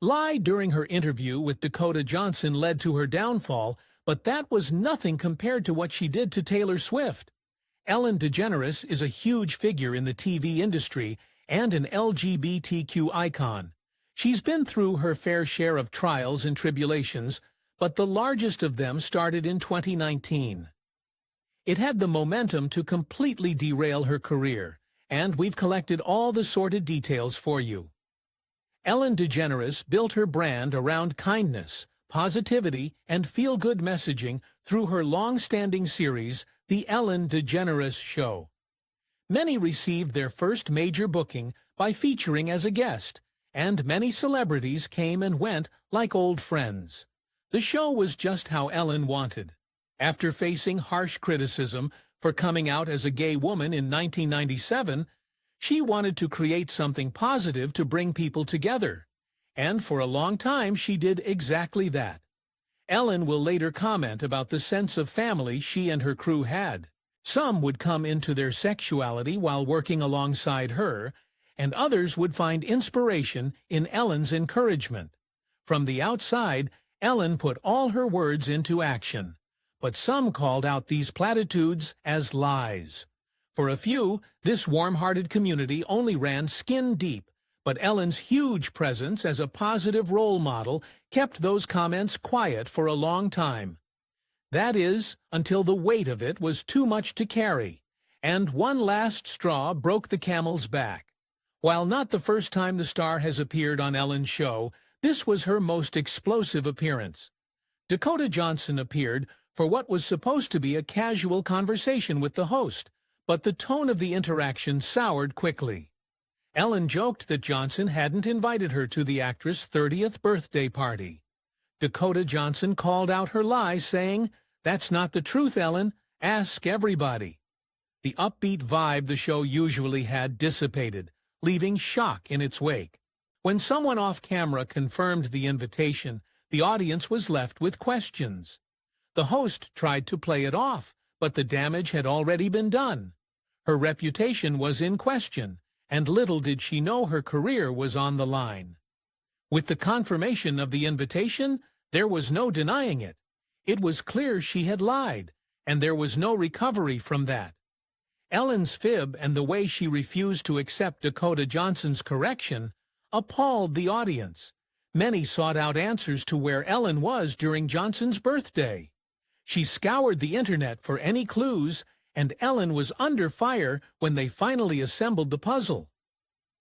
lie during her interview with Dakota Johnson led to her downfall, but that was nothing compared to what she did to Taylor Swift. Ellen DeGeneres is a huge figure in the TV industry and an LGBTQ icon. She's been through her fair share of trials and tribulations, but the largest of them started in 2019. It had the momentum to completely derail her career, and we've collected all the sordid details for you. Ellen DeGeneres built her brand around kindness, positivity, and feel-good messaging through her long-standing series, The Ellen DeGeneres Show. Many received their first major booking by featuring as a guest, and many celebrities came and went like old friends. The show was just how Ellen wanted. After facing harsh criticism for coming out as a gay woman in 1997, she wanted to create something positive to bring people together. And for a long time she did exactly that. Ellen will later comment about the sense of family she and her crew had. Some would come into their sexuality while working alongside her, and others would find inspiration in Ellen's encouragement. From the outside, Ellen put all her words into action, but some called out these platitudes as lies. For a few, this warm-hearted community only ran skin deep, but Ellen's huge presence as a positive role model kept those comments quiet for a long time. That is, until the weight of it was too much to carry, and one last straw broke the camel's back. While not the first time the star has appeared on Ellen's show, this was her most explosive appearance. Dakota Johnson appeared for what was supposed to be a casual conversation with the host, but the tone of the interaction soured quickly. Ellen joked that Johnson hadn't invited her to the actress' 30th birthday party. Dakota Johnson called out her lie, saying, "That's not the truth, Ellen. Ask everybody." The upbeat vibe the show usually had dissipated, leaving shock in its wake. When someone off-camera confirmed the invitation, the audience was left with questions. The host tried to play it off, but the damage had already been done. Her reputation was in question, and little did she know her career was on the line. With the confirmation of the invitation, there was no denying it. It was clear she had lied, and there was no recovery from that. Ellen's fib and the way she refused to accept Dakota Johnson's correction appalled the audience. Many sought out answers to where Ellen was during Johnson's birthday. She scoured the internet for any clues, and Ellen was under fire when they finally assembled the puzzle.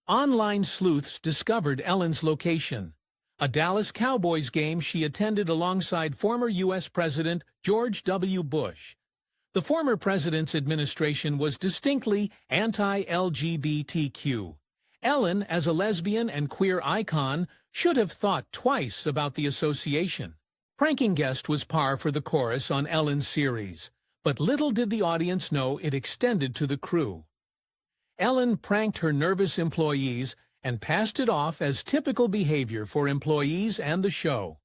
Online sleuths discovered Ellen's location, a Dallas Cowboys game she attended alongside former U.S. President George W. Bush. The former president's administration was distinctly anti-LGBTQ. Ellen, as a lesbian and queer icon, should have thought twice about the association. Pranking guest was par for the course on Ellen's series, but little did the audience know it extended to the crew. Ellen pranked her nervous employees and passed it off as typical behavior for employees and the show.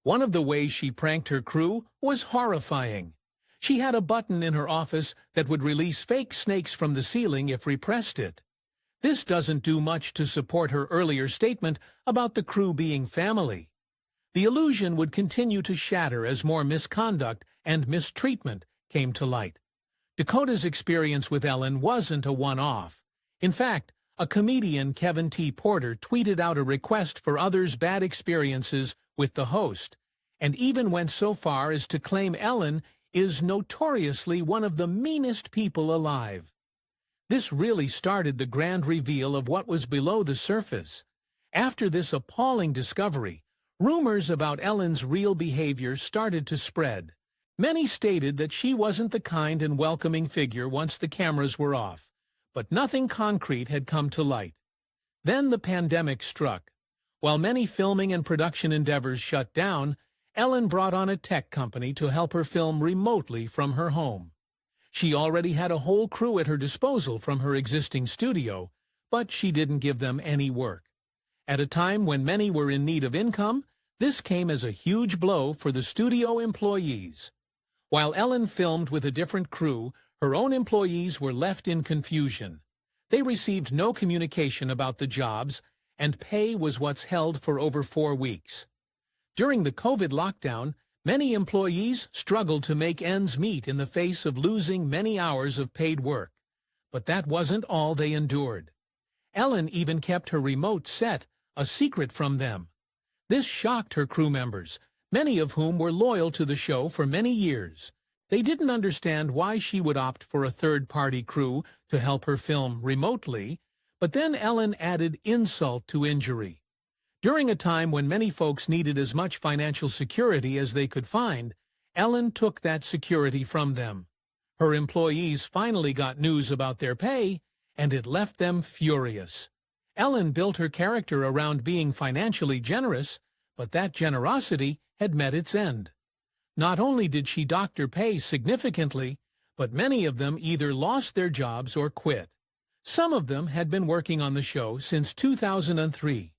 One of the ways she pranked her crew was horrifying. She had a button in her office that would release fake snakes from the ceiling if we pressed it. This doesn't do much to support her earlier statement about the crew being family. The illusion would continue to shatter as more misconduct and mistreatment came to light. Dakota's experience with Ellen wasn't a one-off. In fact, a comedian, Kevin T. Porter, tweeted out a request for others' bad experiences with the host, and even went so far as to claim Ellen is notoriously one of the meanest people alive. This really started the grand reveal of what was below the surface. After this appalling discovery, rumors about Ellen's real behavior started to spread. Many stated that she wasn't the kind and welcoming figure once the cameras were off, but nothing concrete had come to light. Then the pandemic struck. While many filming and production endeavors shut down, Ellen brought on a tech company to help her film remotely from her home. She already had a whole crew at her disposal from her existing studio, but she didn't give them any work. At a time when many were in need of income, this came as a huge blow for the studio employees. While Ellen filmed with a different crew, her own employees were left in confusion. They received no communication about the jobs, and pay was what's held for over 4 weeks. During the COVID lockdown, many employees struggled to make ends meet in the face of losing many hours of paid work. But that wasn't all they endured. Ellen even kept her remote set a secret from them. This shocked her crew members, many of whom were loyal to the show for many years. They didn't understand why she would opt for a third-party crew to help her film remotely, but then Ellen added insult to injury. During a time when many folks needed as much financial security as they could find, Ellen took that security from them. Her employees finally got news about their pay, and it left them furious. Ellen built her character around being financially generous, but that generosity had met its end. Not only did she dock their pay significantly, but many of them either lost their jobs or quit. Some of them had been working on the show since 2003.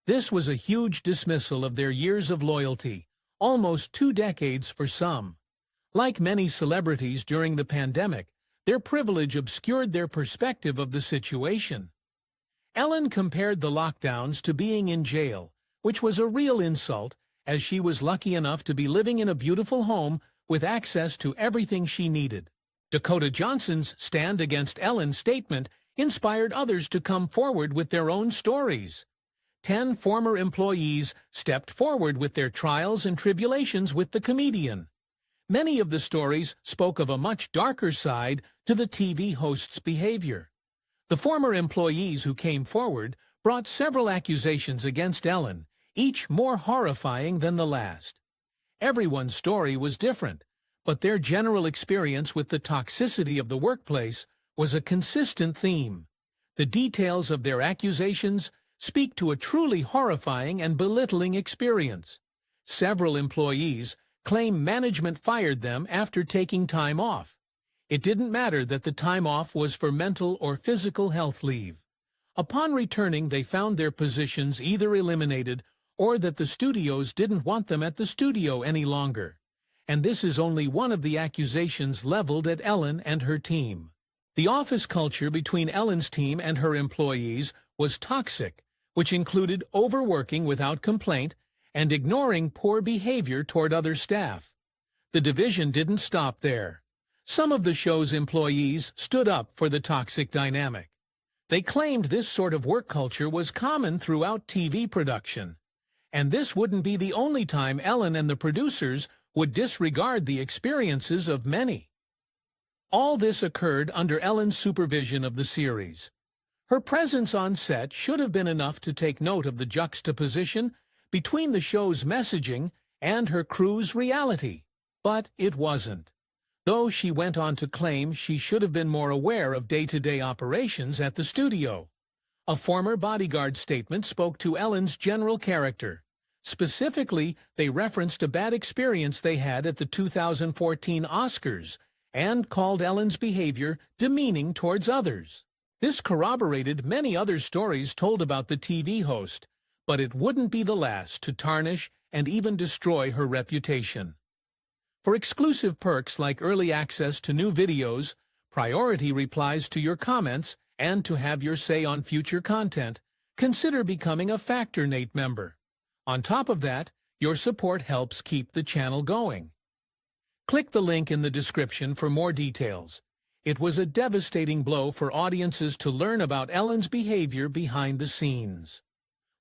This was a huge dismissal of their years of loyalty, almost 2 decades for some. Like many celebrities during the pandemic, their privilege obscured their perspective of the situation. Ellen compared the lockdowns to being in jail, which was a real insult, as she was lucky enough to be living in a beautiful home with access to everything she needed. Dakota Johnson's stand against Ellen's statement inspired others to come forward with their own stories. 10 former employees stepped forward with their trials and tribulations with the comedian. Many of the stories spoke of a much darker side to the TV host's behavior. The former employees who came forward brought several accusations against Ellen, each more horrifying than the last. Everyone's story was different, but their general experience with the toxicity of the workplace was a consistent theme. The details of their accusations speak to a truly horrifying and belittling experience. Several employees claim management fired them after taking time off. It didn't matter that the time off was for mental or physical health leave. Upon returning, they found their positions either eliminated or that the studios didn't want them at the studio any longer. And this is only one of the accusations leveled at Ellen and her team. The office culture between Ellen's team and her employees was toxic, which included overworking without complaint and ignoring poor behavior toward other staff. The division didn't stop there. Some of the show's employees stood up for the toxic dynamic. They claimed this sort of work culture was common throughout TV production. And this wouldn't be the only time Ellen and the producers would disregard the experiences of many. All this occurred under Ellen's supervision of the series. Her presence on set should have been enough to take note of the juxtaposition between the show's messaging and her crew's reality, but it wasn't. Though she went on to claim she should have been more aware of day-to-day operations at the studio. A former bodyguard statement spoke to Ellen's general character. Specifically, they referenced a bad experience they had at the 2014 Oscars and called Ellen's behavior demeaning towards others. This corroborated many other stories told about the TV host, but it wouldn't be the last to tarnish and even destroy her reputation. For exclusive perks like early access to new videos, priority replies to your comments, and to have your say on future content, consider becoming a Factor.net member. On top of that, your support helps keep the channel going. Click the link in the description for more details. It was a devastating blow for audiences to learn about Ellen's behavior behind the scenes.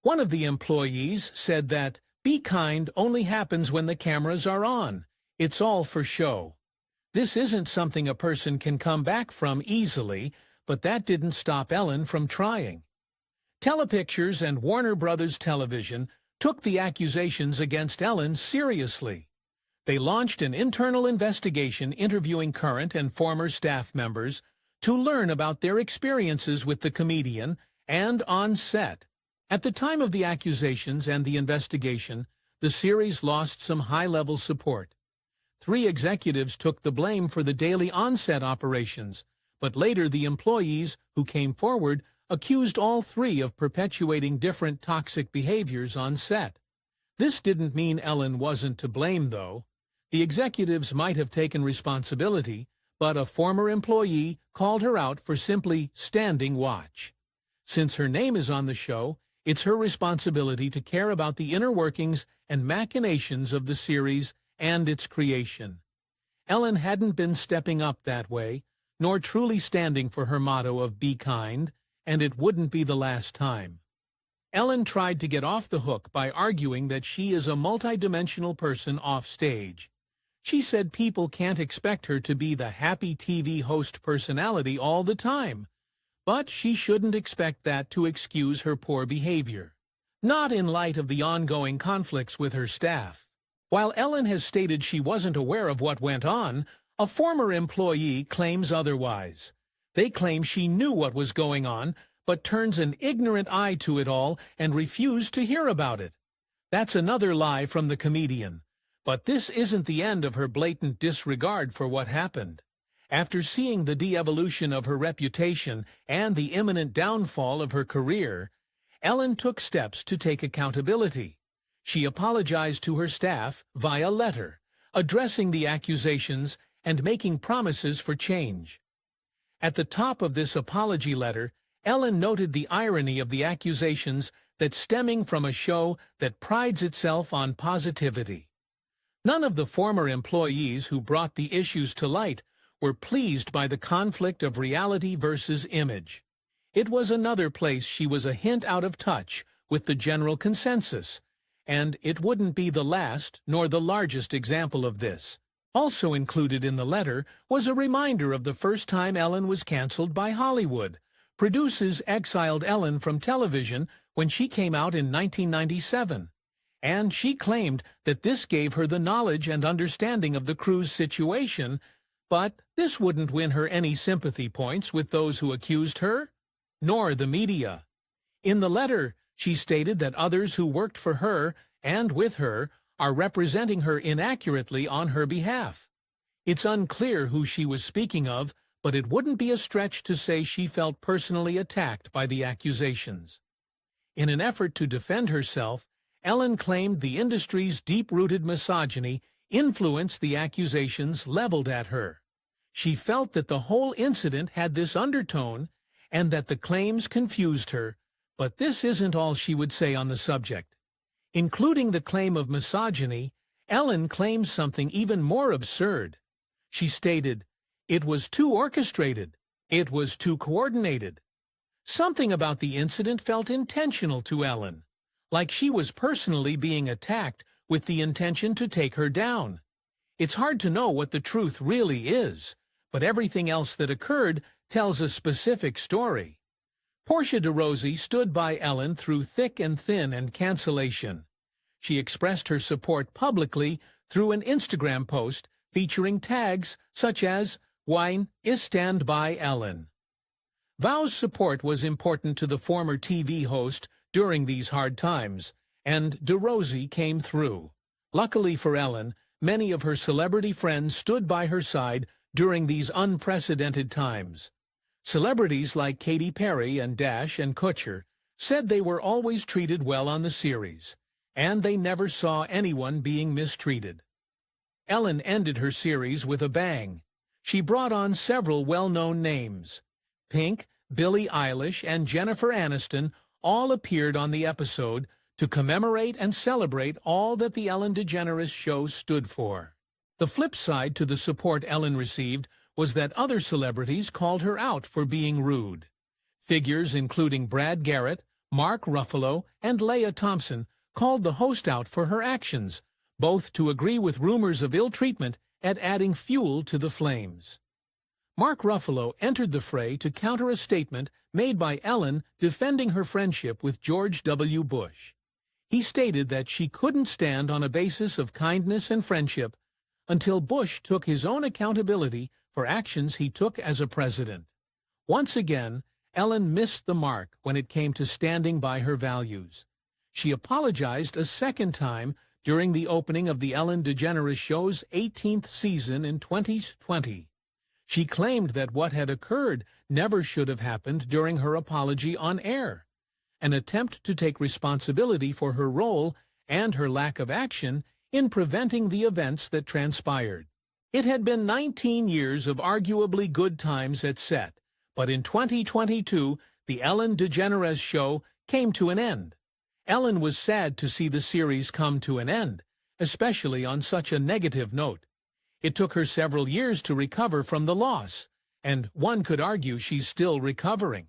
One of the employees said that, "Be kind only happens when the cameras are on. It's all for show." This isn't something a person can come back from easily, but that didn't stop Ellen from trying. Telepictures and Warner Brothers Television took the accusations against Ellen seriously. They launched an internal investigation interviewing current and former staff members to learn about their experiences with the comedian and on set. At the time of the accusations and the investigation, the series lost some high-level support. 3 executives took the blame for the daily on-set operations, but later the employees who came forward accused all 3 of perpetuating different toxic behaviors on set. This didn't mean Ellen wasn't to blame, though. The executives might have taken responsibility, but a former employee called her out for simply standing watch. Since her name is on the show, It's her responsibility to care about the inner workings and machinations of the series and its creation. Ellen hadn't been stepping up that way, nor truly standing for her motto of "be kind," and it wouldn't be the last time. Ellen tried to get off the hook by arguing that she is a multidimensional person off stage. She said people can't expect her to be the happy TV host personality all the time, but she shouldn't expect that to excuse her poor behavior. Not in light of the ongoing conflicts with her staff. While Ellen has stated she wasn't aware of what went on, a former employee claims otherwise. They claim she knew what was going on, but turns an ignorant eye to it all and refused to hear about it. That's another lie from the comedian. But this isn't the end of her blatant disregard for what happened. After seeing the de-evolution of her reputation and the imminent downfall of her career, Ellen took steps to take accountability. She apologized to her staff via letter, addressing the accusations and making promises for change. At the top of this apology letter, Ellen noted the irony of the accusations that stemming from a show that prides itself on positivity. None of the former employees who brought the issues to light were pleased by the conflict of reality versus image. It was another place she was a hint out of touch with the general consensus, and it wouldn't be the last nor the largest example of this. Also included in the letter was a reminder of the first time Ellen was canceled by Hollywood. Producers exiled Ellen from television when she came out in 1997, and she claimed that this gave her the knowledge and understanding of the crew's situation, but this wouldn't win her any sympathy points with those who accused her, nor the media. In the letter, she stated that others who worked for her and with her are representing her inaccurately on her behalf. It's unclear who she was speaking of, but it wouldn't be a stretch to say she felt personally attacked by the accusations. In an effort to defend herself, Ellen claimed the industry's deep-rooted misogyny influenced the accusations leveled at her. She felt that the whole incident had this undertone and that the claims confused her, but this isn't all she would say on the subject. Including the claim of misogyny, Ellen claims something even more absurd. She stated, "It was too orchestrated. It was too coordinated." Something about the incident felt intentional to Ellen, like she was personally being attacked with the intention to take her down. It's hard to know what the truth really is, but everything else that occurred tells a specific story. Portia de Rossi stood by Ellen through thick and thin and cancellation. She expressed her support publicly through an Instagram post featuring tags such as "Wine is stand by Ellen." Vow's support was important to the former TV host during these hard times, and de Rossi came through. Luckily for Ellen, many of her celebrity friends stood by her side during these unprecedented times. Celebrities like Katy Perry and Dash and Kutcher said they were always treated well on the series, and they never saw anyone being mistreated. Ellen ended her series with a bang. She brought on several well-known names. Pink, Billie Eilish, and Jennifer Aniston all appeared on the episode to commemorate and celebrate all that the Ellen DeGeneres show stood for. The flip side to the support Ellen received was that other celebrities called her out for being rude. Figures including Brad Garrett, Mark Ruffalo, and Leah Thompson called the host out for her actions, both to agree with rumors of ill treatment and adding fuel to the flames. Mark Ruffalo entered the fray to counter a statement made by Ellen defending her friendship with George W. Bush. He stated that she couldn't stand on a basis of kindness and friendship until Bush took his own accountability for actions he took as a president. Once again, Ellen missed the mark when it came to standing by her values. She apologized a second time during the opening of the Ellen DeGeneres show's 18th season in 2020. She claimed that what had occurred never should have happened during her apology on air, an attempt to take responsibility for her role and her lack of action in preventing the events that transpired. It had been 19 years of arguably good times at set, but in 2022, the Ellen DeGeneres show came to an end. Ellen was sad to see the series come to an end, especially on such a negative note. It took her several years to recover from the loss, and one could argue she's still recovering.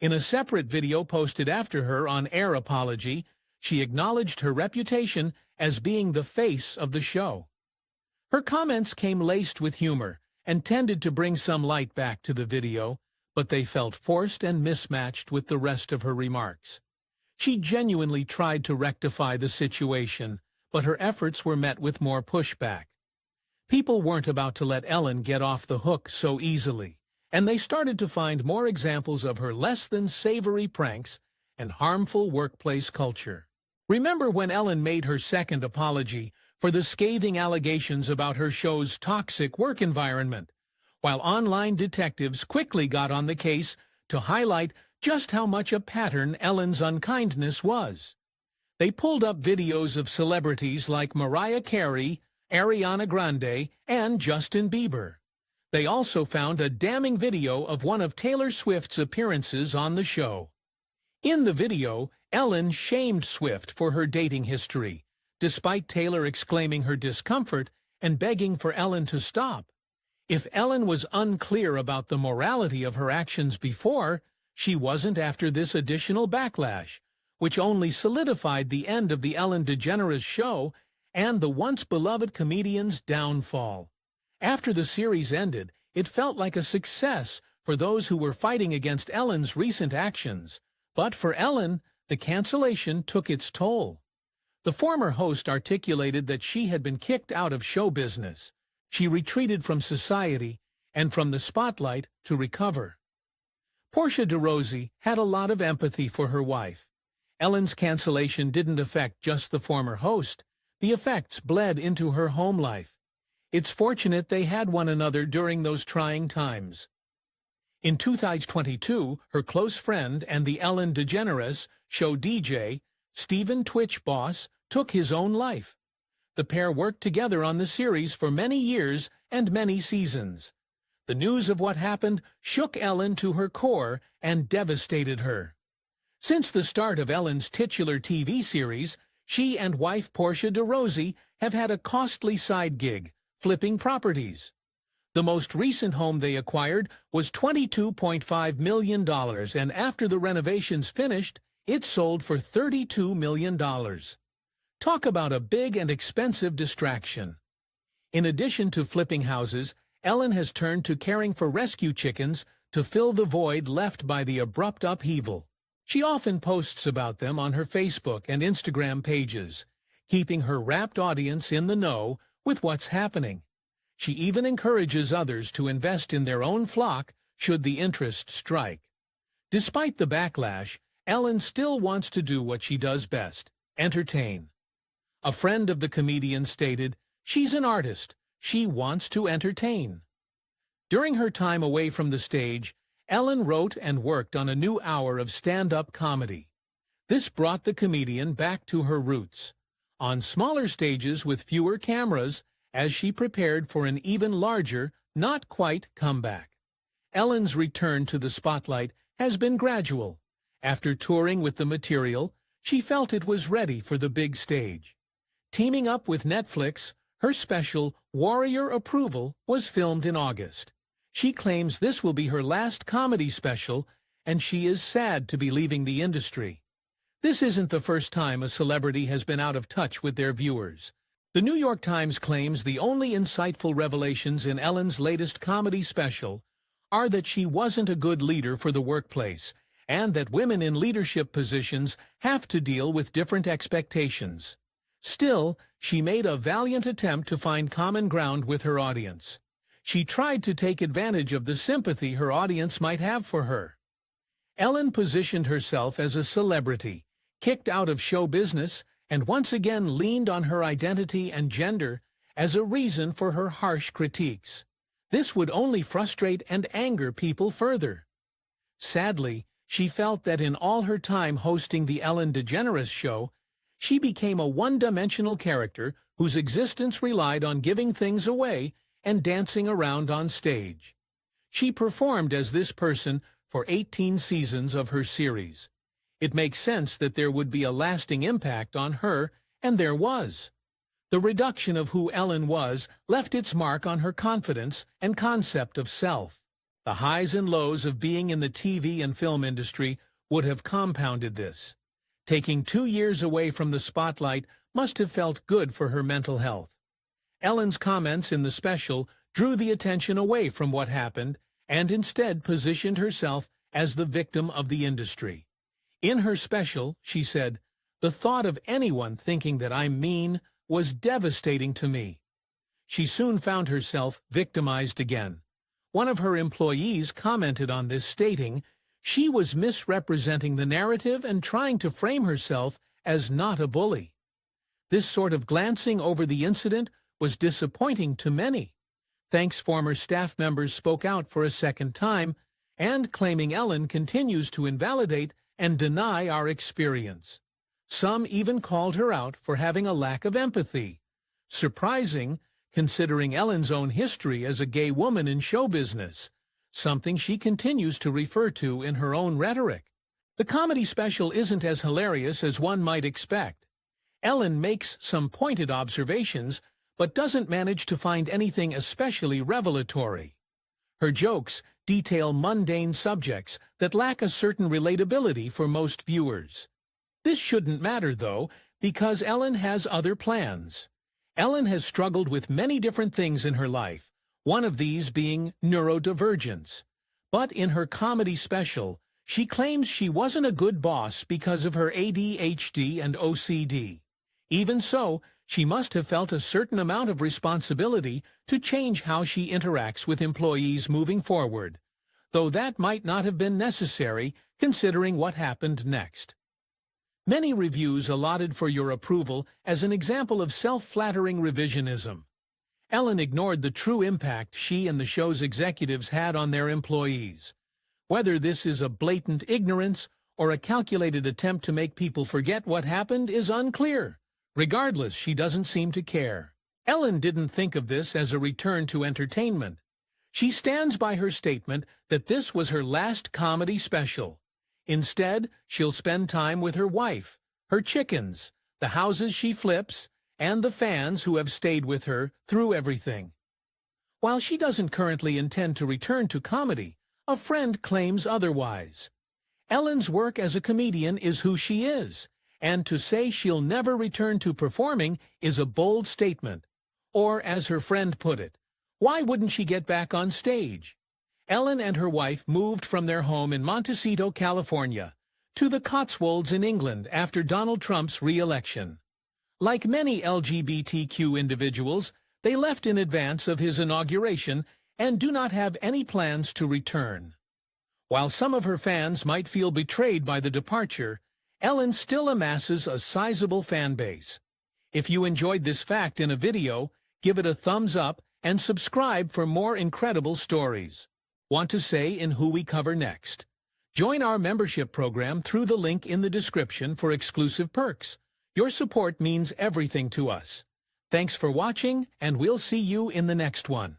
In a separate video posted after her on-air apology, she acknowledged her reputation as being the face of the show. Her comments came laced with humor and tended to bring some light back to the video, but they felt forced and mismatched with the rest of her remarks. She genuinely tried to rectify the situation, but her efforts were met with more pushback. People weren't about to let Ellen get off the hook so easily, and they started to find more examples of her less-than-savory pranks and harmful workplace culture. Remember when Ellen made her second apology for the scathing allegations about her show's toxic work environment, while online detectives quickly got on the case to highlight just how much a pattern Ellen's unkindness was. They pulled up videos of celebrities like Mariah Carey, Ariana Grande, and Justin Bieber. They also found a damning video of one of Taylor Swift's appearances on the show. In the video, Ellen shamed Swift for her dating history, despite Taylor exclaiming her discomfort and begging for Ellen to stop. If Ellen was unclear about the morality of her actions before, she wasn't after this additional backlash, which only solidified the end of the Ellen DeGeneres show and the once-beloved comedian's downfall. After the series ended, it felt like a success for those who were fighting against Ellen's recent actions. But for Ellen, the cancellation took its toll. The former host articulated that she had been kicked out of show business. She retreated from society and from the spotlight to recover. Portia de Rossi had a lot of empathy for her wife. Ellen's cancellation didn't affect just the former host. The effects bled into her home life. It's fortunate they had one another during those trying times. In 2022, her close friend and the Ellen DeGeneres show DJ, Stephen Twitch Boss, took his own life. The pair worked together on the series for many years and many seasons. The news of what happened shook Ellen to her core and devastated her. Since the start of Ellen's titular TV series, she and wife Portia de Rossi have had a costly side gig, flipping properties. The most recent home they acquired was $22.5 million, and after the renovations finished, it sold for $32 million. Talk about a big and expensive distraction. In addition to flipping houses, Ellen has turned to caring for rescue chickens to fill the void left by the abrupt upheaval. She often posts about them on her Facebook and Instagram pages, keeping her rapt audience in the know with what's happening. She even encourages others to invest in their own flock should the interest strike. Despite the backlash, Ellen still wants to do what she does best, entertain. A friend of the comedian stated, "She's an artist. She wants to entertain." During her time away from the stage, Ellen wrote and worked on a new hour of stand-up comedy. This brought the comedian back to her roots, on smaller stages with fewer cameras, as she prepared for an even larger, not quite, comeback. Ellen's return to the spotlight has been gradual. After touring with the material, she felt it was ready for the big stage. Teaming up with Netflix, her special Warrior Approval was filmed in August. She claims this will be her last comedy special, and she is sad to be leaving the industry. This isn't the first time a celebrity has been out of touch with their viewers. The New York Times claims the only insightful revelations in Ellen's latest comedy special are that she wasn't a good leader for the workplace, and that women in leadership positions have to deal with different expectations. Still, she made a valiant attempt to find common ground with her audience. She tried to take advantage of the sympathy her audience might have for her. Ellen positioned herself as a celebrity, kicked out of show business, and once again leaned on her identity and gender as a reason for her harsh critiques. This would only frustrate and anger people further. Sadly, she felt that in all her time hosting the Ellen DeGeneres show, she became a one-dimensional character whose existence relied on giving things away and dancing around on stage. She performed as this person for 18 seasons of her series. It makes sense that there would be a lasting impact on her, and there was. The reduction of who Ellen was left its mark on her confidence and concept of self. The highs and lows of being in the TV and film industry would have compounded this. Taking 2 years away from the spotlight must have felt good for her mental health. Ellen's comments in the special drew the attention away from what happened and instead positioned herself as the victim of the industry. In her special, she said, "The thought of anyone thinking that I'm mean was devastating to me." She soon found herself victimized again. One of her employees commented on this, stating, "She was misrepresenting the narrative and trying to frame herself as not a bully." This sort of glancing over the incident was disappointing to many. Thanks former staff members spoke out for a second time, and claiming Ellen continues to invalidate and deny our experience. Some even called her out for having a lack of empathy. Surprising, considering Ellen's own history as a gay woman in show business, something she continues to refer to in her own rhetoric. The comedy special isn't as hilarious as one might expect. Ellen makes some pointed observations, but doesn't manage to find anything especially revelatory. Her jokes detail mundane subjects that lack a certain relatability for most viewers. This shouldn't matter, though, because Ellen has other plans. Ellen has struggled with many different things in her life, one of these being neurodivergence. But in her comedy special, she claims she wasn't a good boss because of her ADHD and OCD. Even so, she must have felt a certain amount of responsibility to change how she interacts with employees moving forward, though that might not have been necessary considering what happened next. Many reviews allotted for your approval as an example of self-flattering revisionism. Ellen ignored the true impact she and the show's executives had on their employees. Whether this is a blatant ignorance or a calculated attempt to make people forget what happened is unclear. Regardless, she doesn't seem to care. Ellen didn't think of this as a return to entertainment. She stands by her statement that this was her last comedy special. Instead, she'll spend time with her wife, her chickens, the houses she flips, and the fans who have stayed with her through everything. While she doesn't currently intend to return to comedy, a friend claims otherwise. Ellen's work as a comedian is who she is, and to say she'll never return to performing is a bold statement. Or, as her friend put it, why wouldn't she get back on stage? Ellen and her wife moved from their home in Montecito, California, to the Cotswolds in England after Donald Trump's re-election. Like many LGBTQ individuals, they left in advance of his inauguration and do not have any plans to return. While some of her fans might feel betrayed by the departure, Ellen still amasses a sizable fan base. If you enjoyed this fact in a video, give it a thumbs up and subscribe for more incredible stories. Want to say in who we cover next? Join our membership program through the link in the description for exclusive perks. Your support means everything to us. Thanks for watching, and we'll see you in the next one.